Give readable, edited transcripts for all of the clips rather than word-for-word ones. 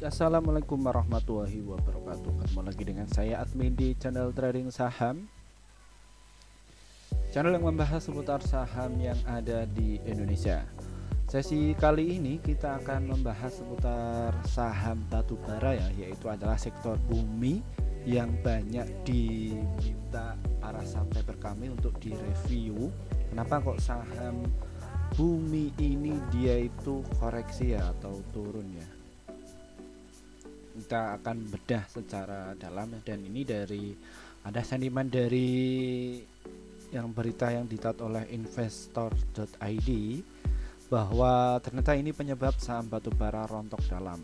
Assalamualaikum warahmatullahi wabarakatuh. Ketemu lagi dengan saya admin di channel trading saham, channel yang membahas seputar saham yang ada di Indonesia. Sesi kali ini kita akan membahas seputar saham batubara ya, yaitu adalah sektor bumi yang banyak diminta para subscriber kami untuk direview. Kenapa kok saham bumi ini dia itu koreksi ya atau turun ya? Kita akan bedah secara dalam, dan ini dari ada sentimen dari yang berita yang ditat oleh investor.id bahwa ternyata ini penyebab saham batubara rontok dalam.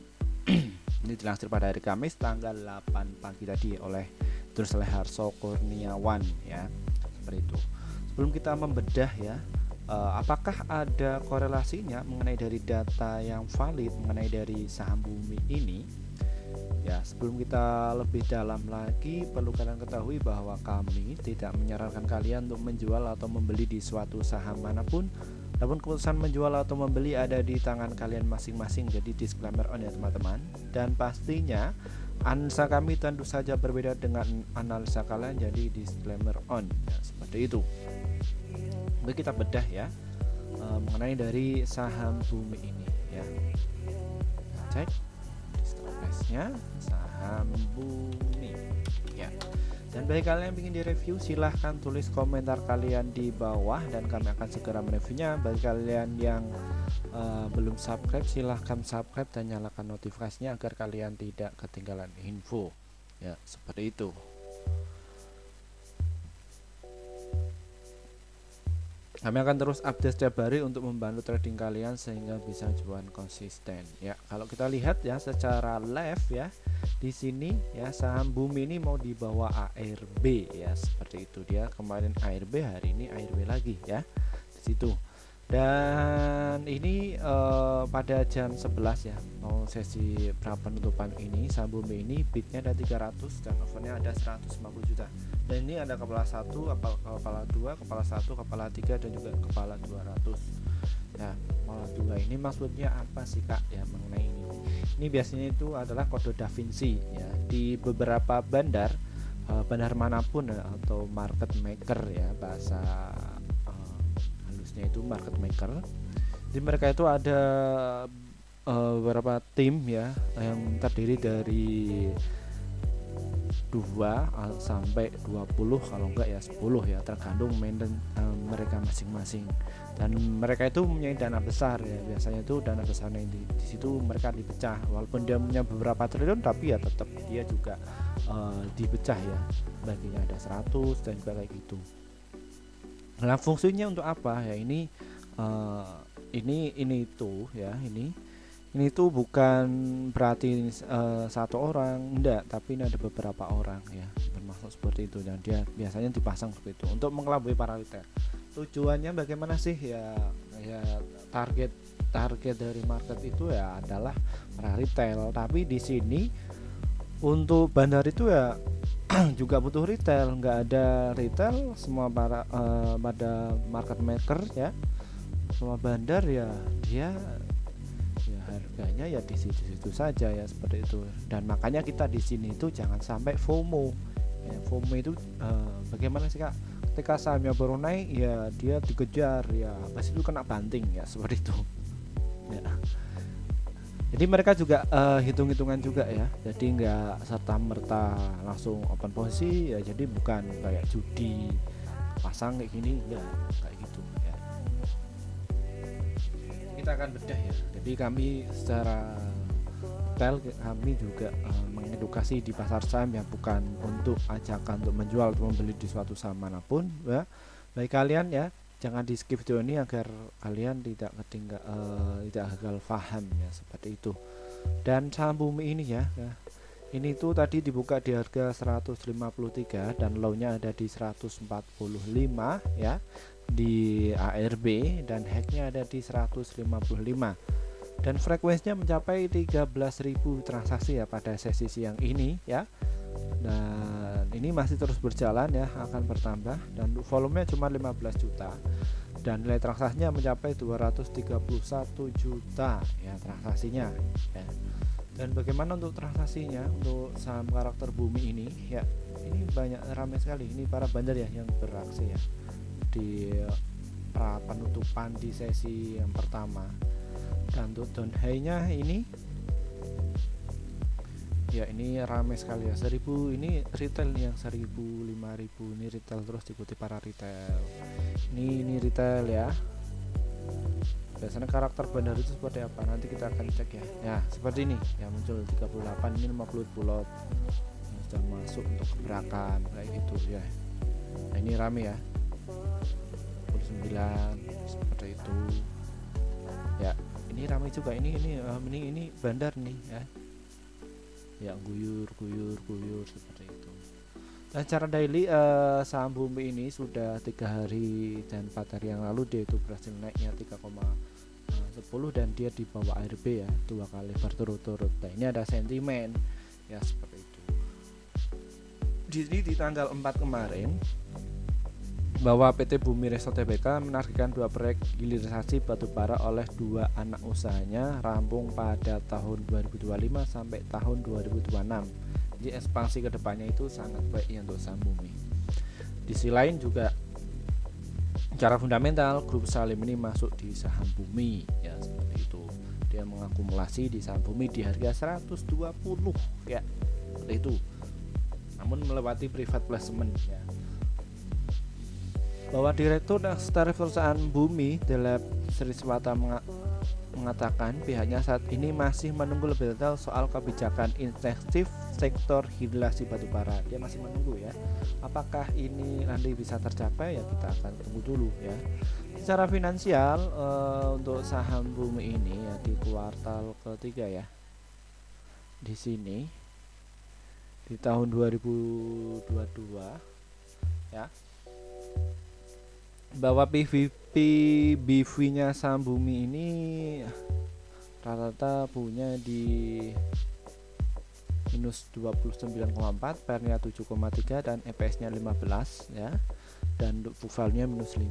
Ini dilansir pada hari Kamis tanggal 8 pagi tadi oleh Terus Leharso Kurniawan ya, seperti itu. Sebelum kita membedah ya, apakah ada korelasinya mengenai dari data yang valid mengenai dari saham bumi ini? Ya, sebelum kita lebih dalam lagi, perlu kalian ketahui bahwa kami tidak menyarankan kalian untuk menjual atau membeli di suatu saham manapun. Namun keputusan menjual atau membeli ada di tangan kalian masing-masing. Jadi disclaimer on ya teman-teman. Dan pastinya analisa kami tentu saja berbeda dengan analisa kalian. Jadi disclaimer on ya, seperti itu. Oke, kita bedah ya mengenai dari saham bumi ini ya. Cek nya saham bumi ya. Dan bagi kalian yang ingin direview, silahkan tulis komentar kalian di bawah dan kami akan segera mereviewnya. Bagi kalian yang belum subscribe, silahkan subscribe dan nyalakan notifikasinya agar kalian tidak ketinggalan info ya, seperti itu. Kami akan terus update setiap hari untuk membantu trading kalian sehingga bisa cuan konsisten ya. Kalau kita lihat ya secara live ya, di sini ya saham bumi ini mau dibawa ARB ya, seperti itu. Dia kemarin ARB, hari ini ARB lagi ya di situ. Dan ini pada jam 11 ya, mau sesi penutupan ini saham bumi ini bidnya ada 300 dan overnya ada 150 juta. Dan ini ada kepala 1, kepala 2, kepala 1, kepala 3 dan juga kepala 200 ya. Kepala 2 ini maksudnya apa sih kak ya mengenai ini? Ini biasanya itu adalah kode Da Vinci ya, di beberapa bandar manapun ya, atau market maker ya, bahasa halusnya itu market maker. Di mereka itu ada beberapa tim ya yang terdiri dari 2 sampai 20, kalau enggak ya 10 ya, tergantung maintain mereka masing-masing. Dan mereka itu mempunyai dana besar ya, biasanya itu dana besarnya di situ mereka dipecah, walaupun dia punya beberapa triliun tapi ya tetap dia juga dipecah ya, baginya ada 100 dan juga kayak gitu. Nah, fungsinya untuk apa ya ini? Ini itu ya, ini tuh bukan berarti satu orang, enggak, tapi ini ada beberapa orang ya, bermaksud seperti itu. Dan dia biasanya dipasang seperti itu untuk mengelabui para retail. Tujuannya bagaimana sih ya, target dari market itu ya adalah para retail. Tapi di sini untuk bandar itu ya juga butuh retail, nggak ada retail semua pada market maker ya, semua bandar ya dia harganya ya di situ saja ya, seperti itu. Dan makanya kita di sini itu jangan sampai FOMO ya. FOMO itu bagaimana sih kak, ketika sahamnya baru naik ya dia dikejar ya, pasti itu kena banting ya, seperti itu ya. Jadi mereka juga hitung-hitungan juga ya, jadi nggak serta merta langsung open posisi ya, jadi bukan kayak judi pasang kayak gini ya, kayak gitu ya. Kita akan bedah ya. Jadi kami secara detail kami juga mengedukasi di pasar saham yang bukan untuk ajakan untuk menjual atau membeli di suatu saham manapun ya. Bagi kalian ya, jangan di skip video ini agar kalian tidak gagal paham ya, seperti itu. Dan saham bumi ini ya, ini tuh tadi dibuka di harga 153 dan low-nya ada di 145 ya di ARB, dan hacknya ada di 155 dan frekuensinya mencapai 13.000 transaksi ya pada sesi siang ini ya. Dan ini masih terus berjalan ya, akan bertambah, dan volumenya cuma 15 juta dan nilai transaksinya mencapai 231 juta ya transaksinya ya. Dan bagaimana untuk transaksinya untuk saham karakter bumi ini ya, ini banyak ramai sekali ini para bandar ya yang beraksi ya di penutupan di sesi yang pertama. Dan untuk down high-nya ini ya ini ramai sekali ya, 1000 ini retail yang 1000 5000 ini retail, terus diikuti para retail. Ini retail ya. Biasanya karakter bandar itu seperti apa, nanti kita akan cek ya. Ya seperti ini ya, muncul 38 ini 50 lot yang sudah masuk untuk gebrakan kayak gitu ya. Nah ini rame ya, 29 seperti itu ya. Ini ramai juga ini bandar nih ya, yang guyur seperti itu. Dan secara daily saham bumi ini sudah 3 hari dan 4 hari yang lalu dia itu berhasil naiknya 3,10 dan dia di bawah ARB ya 2 kali berturut-turut. Nah ini ada sentimen ya seperti itu. Di tanggal 4 kemarin bahwa PT Bumi Resort Tbk menargetkan 2 proyek hilirisasi batubara oleh 2 anak usahanya rampung pada tahun 2025 sampai tahun 2026. Jadi ekspansi kedepannya itu sangat baik ya untuk saham bumi. Di sisi lain juga secara fundamental grup Salim ini masuk di saham bumi ya seperti itu. Dia mengakumulasi di saham bumi di harga 120 ya seperti itu. Namun melewati private placement ya. Bahwa Direktur Eksekutif Perusahaan Bumi Delap Sriswata mengatakan pihaknya saat ini masih menunggu lebih detail soal kebijakan insentif sektor hirilasi batubara. Dia masih menunggu ya. Apakah ini nanti bisa tercapai ya, kita akan tunggu dulu ya. Secara finansial untuk saham bumi ini ya di kuartal ketiga ya. Di sini di tahun 2022 ya, bahwa PBV-nya saham bumi ini rata-rata punya di minus 29,4, PER-nya 7,3 dan EPS-nya 15 ya. Dan untuk book value-nya minus 5.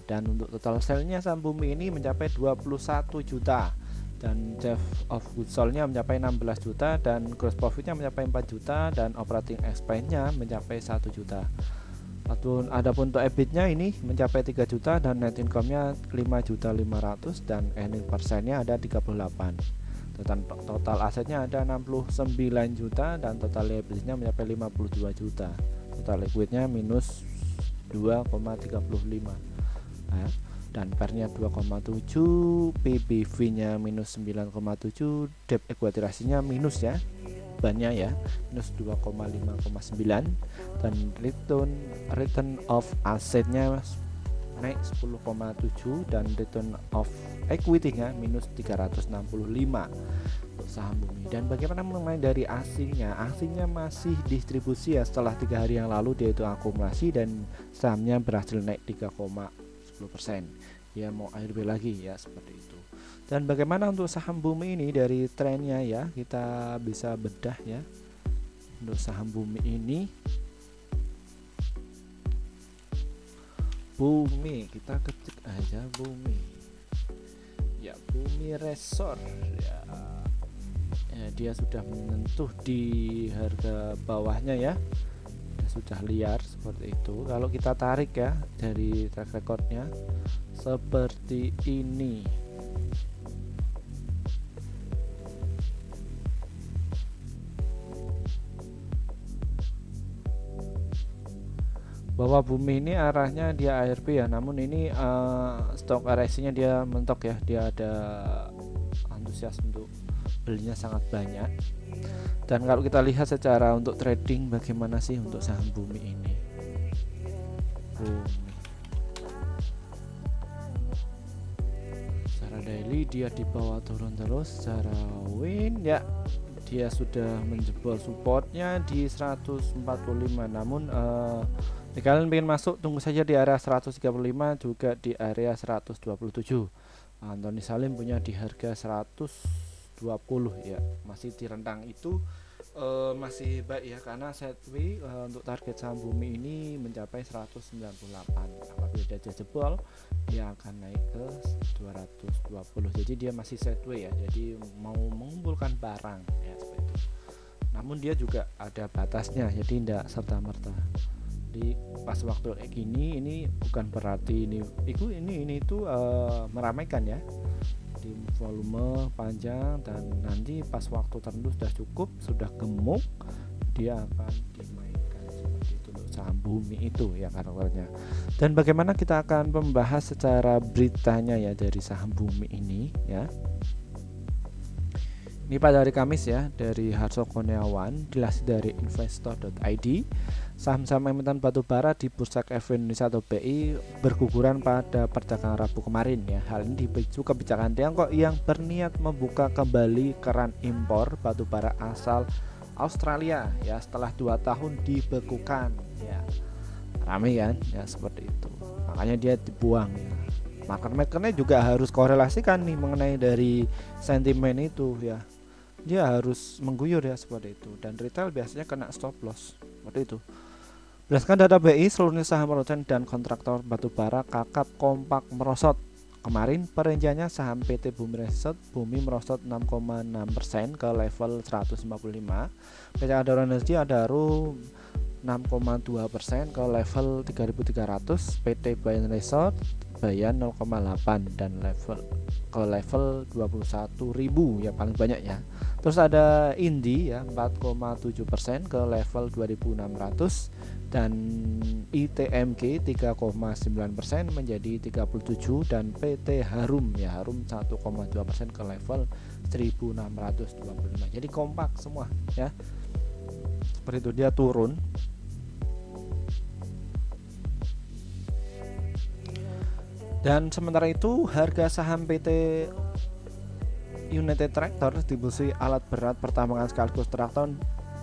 Dan untuk total sale-nya saham bumi ini mencapai 21 juta. Dan cost of goods sold-nya mencapai 16 juta dan gross profit-nya mencapai 4 juta dan operating expense-nya mencapai 1 juta. Adapun untuk EBIT-nya ini mencapai 3 juta dan net income-nya 5.500.000 dan earning per share-nya ada 38. Total asetnya ada 69 juta dan total liability-nya mencapai 52 juta. Total liquid-nya minus 2,35. Nah, dan PER-nya 2,7, PBV-nya minus 9,7, debt equity ratio-nya minus ya. Bannya ya minus 2,5,9 dan return of assetnya naik 10,7 dan return of equity-nya minus 365 untuk saham bumi. Dan bagaimana mengenai dari asingnya masih distribusi ya, setelah 3 hari yang lalu dia itu akumulasi dan sahamnya berhasil naik 3,10%. Ya mau ARB lagi ya seperti itu. Dan bagaimana untuk saham bumi ini dari trennya ya, kita bisa bedah ya. Untuk saham bumi ini, bumi kita ketik aja bumi ya, Bumi Resort ya, dia sudah menyentuh di harga bawahnya ya, sudah liar seperti itu. Kalau kita tarik ya dari track recordnya seperti ini. Bahwa bumi ini arahnya dia ARB ya, namun ini stok RSI-nya dia mentok ya, dia ada antusias untuk belinya sangat banyak. Dan kalau kita lihat secara untuk trading bagaimana sih untuk saham bumi ini, bumi secara daily dia di bawah turun terus. Secara win ya dia sudah menjebol supportnya di 145, namun kalian pengen masuk tunggu saja di area 135, juga di area 127. Anthony Salim punya di harga 120 ya, masih di rentang itu masih baik ya, karena setway untuk target saham bumi ini mencapai 198. Apabila tidak jebol, dia akan naik ke 220. Jadi dia masih sideways ya, jadi mau mengumpulkan barang ya seperti itu. Namun dia juga ada batasnya, jadi tidak serta merta. Di pas waktu gini ini bukan berarti ini itu meramaikan ya, di volume panjang, dan nanti pas waktu tertentu sudah cukup, sudah gemuk, dia akan dimainkan seperti itu untuk saham bumi itu ya karakternya. Dan bagaimana kita akan membahas secara beritanya ya dari saham bumi ini ya. Ini pada hari Kamis ya, dari Harso Kurniawan, dilansir dari investor.id. Saham-saham emiten batubara di Bursa Efek Indonesia atau BI berguguran pada perdagangan Rabu kemarin ya. Hal ini dipicu kebijakan Tiongkok yang berniat membuka kembali keran impor batubara asal Australia ya setelah 2 tahun dibekukan ya. Rame kan ya seperti itu. Makanya dia dibuang ya. Market makernya juga harus korelasikan nih mengenai dari sentimen itu ya. Dia harus mengguyur ya seperti itu, dan retail biasanya kena stop loss seperti itu. Berdasarkan data BI, seluruh saham produsen dan kontraktor batubara kakap kompak merosot. Kemarin perinciannya saham PT Bumi merosot 6,6% ke level 155. PT Adaro Energi Adaro 6,2% ke level 3.300. PT Bayan Resort Bayan 0,8 dan ke level 21.000 ya paling banyak ya. Terus ada Indi ya 4,7% ke level 2.600 dan ITMG 3,9% menjadi 37, dan PT Harum ya Harum 1,2% ke level 1.625. Jadi kompak semua ya. Seperti itu, dia turun. Dan sementara itu harga saham PT United Tractor, distribusi alat berat pertambangan sekaligus traktor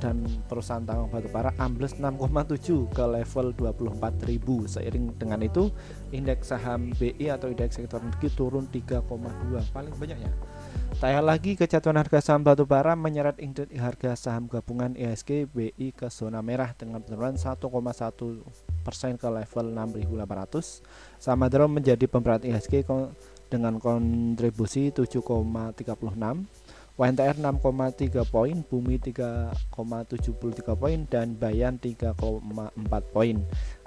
dan perusahaan tambang batubara, ambles 6,7 ke level 24.000. Seiring dengan itu indeks saham BI atau indeks sektor energi turun 3,2, paling banyaknya. Tak lagi kejatuhan harga saham batubara menyeret indeks harga saham gabungan IHSG BI ke zona merah dengan penurunan 1,1% ke level 6.800. Saham Adaro menjadi pemberat IHSG dengan kontribusi 7,36, WNTR 6,3 poin, Bumi 3,73 poin, dan Bayan 3,4 poin.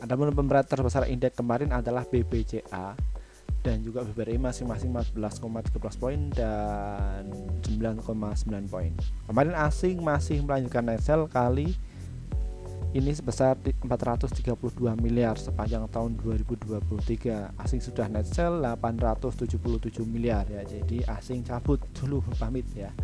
Adapun pemberat terbesar indeks kemarin adalah BBCA dan juga BBRI masing-masing 14,13 poin dan 9,9 poin. Kemarin asing masih melanjutkan net sell kali ini sebesar 432 miliar sepanjang tahun 2023. Asing sudah net sell 877 miliar ya. Jadi asing cabut dulu, pamit ya.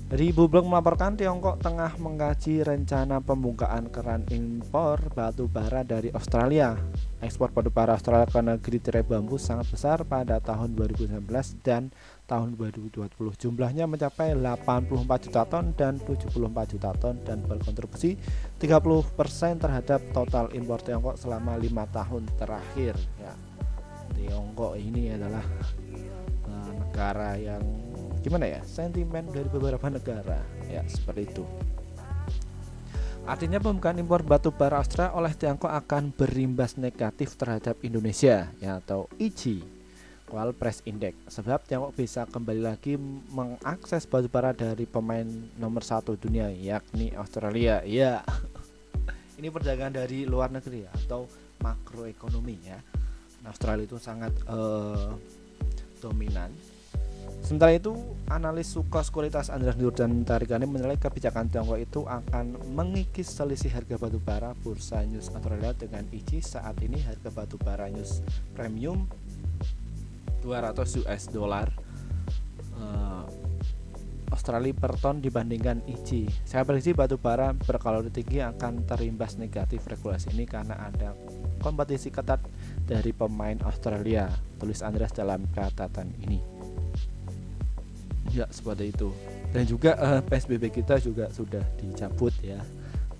Dari Bloomberg melaporkan Tiongkok tengah mengkaji rencana pembukaan keran impor batu bara dari Australia. Ekspor batu bara Australia ke negeri tirai bambu sangat besar pada tahun 2019 dan tahun 2020. Jumlahnya mencapai 84 juta ton dan 74 juta ton dan berkontribusi 30% terhadap total impor Tiongkok selama 5 tahun terakhir ya. Tiongkok ini adalah negara yang gimana ya, sentimen dari beberapa negara ya seperti itu. Artinya pembukaan impor batu bara Australia oleh Tiongkok akan berimbas negatif terhadap Indonesia ya, atau IG Oil Price Index, sebab Tiongkok bisa kembali lagi mengakses batu bara dari pemain nomor 1 dunia yakni Australia ya. Ini perdagangan dari luar negeri ya, atau makroekonomi ya. Australia itu sangat dominan. Sementara itu, analis Sukos Sekuritas Andreas Nur dan Tarikani menilai kebijakan Tiongkok itu akan mengikis selisih harga batu bara Bursa News Australia dengan IG. Saat ini harga batu bara News Premium 200 US dollar Australia per ton dibandingkan IG. Saya prediksi batu bara berkalori tinggi akan terimbas negatif regulasi ini karena ada kompetisi ketat dari pemain Australia, tulis Andreas dalam catatan ini. Ya seperti itu. Dan juga PSBB kita juga sudah dicabut ya.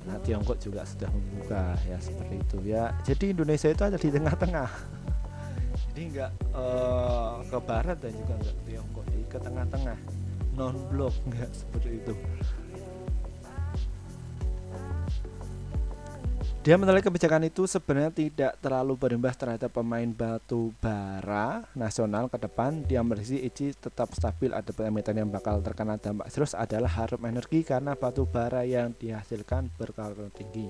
Nah Tiongkok juga sudah membuka ya seperti itu ya. Jadi Indonesia itu ada di tengah-tengah. Jadi enggak ke barat dan juga enggak ke Tiongkok, jadi ke tengah-tengah, non blok, enggak seperti itu. Dia menilai kebijakan itu sebenarnya tidak terlalu berimbas terhadap pemain batu bara nasional ke depan. Dia memprediksi ICI tetap stabil. Ada emiten yang bakal terkena dampak serius adalah Harum Energi karena batu bara yang dihasilkan berkalorifer tinggi.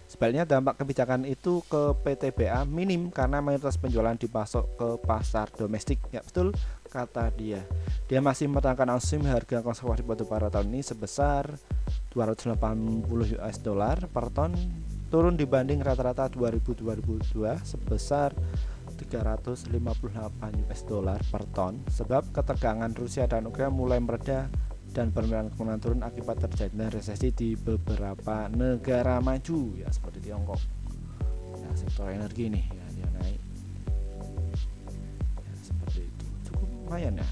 Sebaliknya dampak kebijakan itu ke PTBA minim karena mayoritas penjualan dipasok ke pasar domestik. Ya betul kata dia. Dia masih menekankan asumsi harga konservasi batu bara tahun ini sebesar 280 US dollar per ton, turun dibanding rata-rata 2000-2002 sebesar 358 US dollar per ton, sebab ketegangan Rusia dan Ukraina mulai mereda dan permintaan kemungkinan turun akibat terjadinya resesi di beberapa negara maju ya seperti Tiongkok. Ya, sektor energi nih ya dia naik. Ya, seperti itu. Cukup lumayan ya.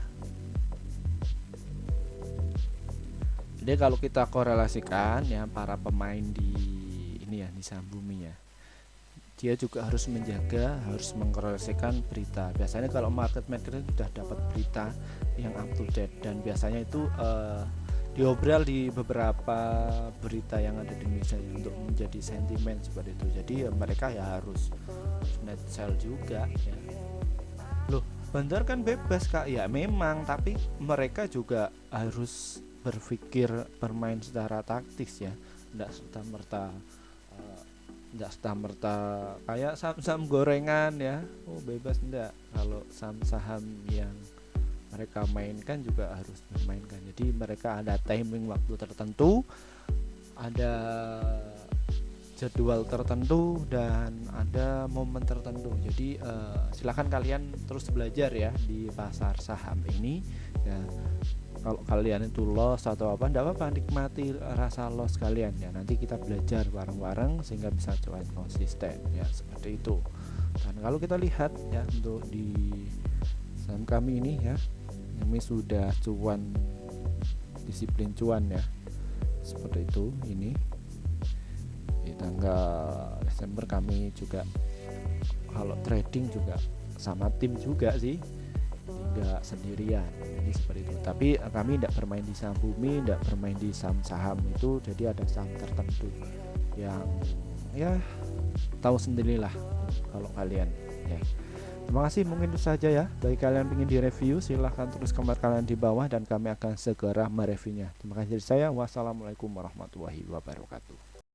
Jadi kalau kita korelasikan ya para pemain di ini ya di saham bumi ya, dia juga harus menjaga, harus mengkorelasikan berita. Biasanya kalau market maker sudah dapat berita yang up to date dan biasanya itu diobrol di beberapa berita yang ada di Indonesia ya, untuk menjadi sentimen seperti itu. Jadi ya, mereka ya harus net sell juga ya. Loh, bandar kan bebas Kak. Ya memang, tapi mereka juga harus berpikir bermain secara taktis ya, tidak serta-merta kayak saham-saham gorengan ya, oh bebas enggak. Kalau saham-saham yang mereka mainkan juga harus dimainkan. Jadi mereka ada timing waktu tertentu, ada jadwal tertentu dan ada momen tertentu. Jadi silakan kalian terus belajar ya di pasar saham ini ya. Kalau kalian itu loss atau apa, enggak apa-apa, nikmati rasa loss kalian ya. Nanti kita belajar bareng-bareng sehingga bisa cuan konsisten ya, seperti itu. Dan kalau kita lihat ya untuk di saham kami ini ya, ini sudah cuan, disiplin cuan ya, seperti itu. Ini di tanggal Desember kami juga kalau trading juga sama tim juga sih, tidak sendirian. Jadi seperti itu. Tapi kami tidak bermain di saham bumi, tidak bermain di saham-saham itu. Jadi ada saham tertentu yang ya tahu sendirilah kalau kalian ya. Terima kasih, mungkin itu saja ya. Bagi kalian yang ingin direview silahkan tulis komentar kalian di bawah dan kami akan segera mereviewnya. Terima kasih dari saya. Wassalamualaikum warahmatullahi wabarakatuh.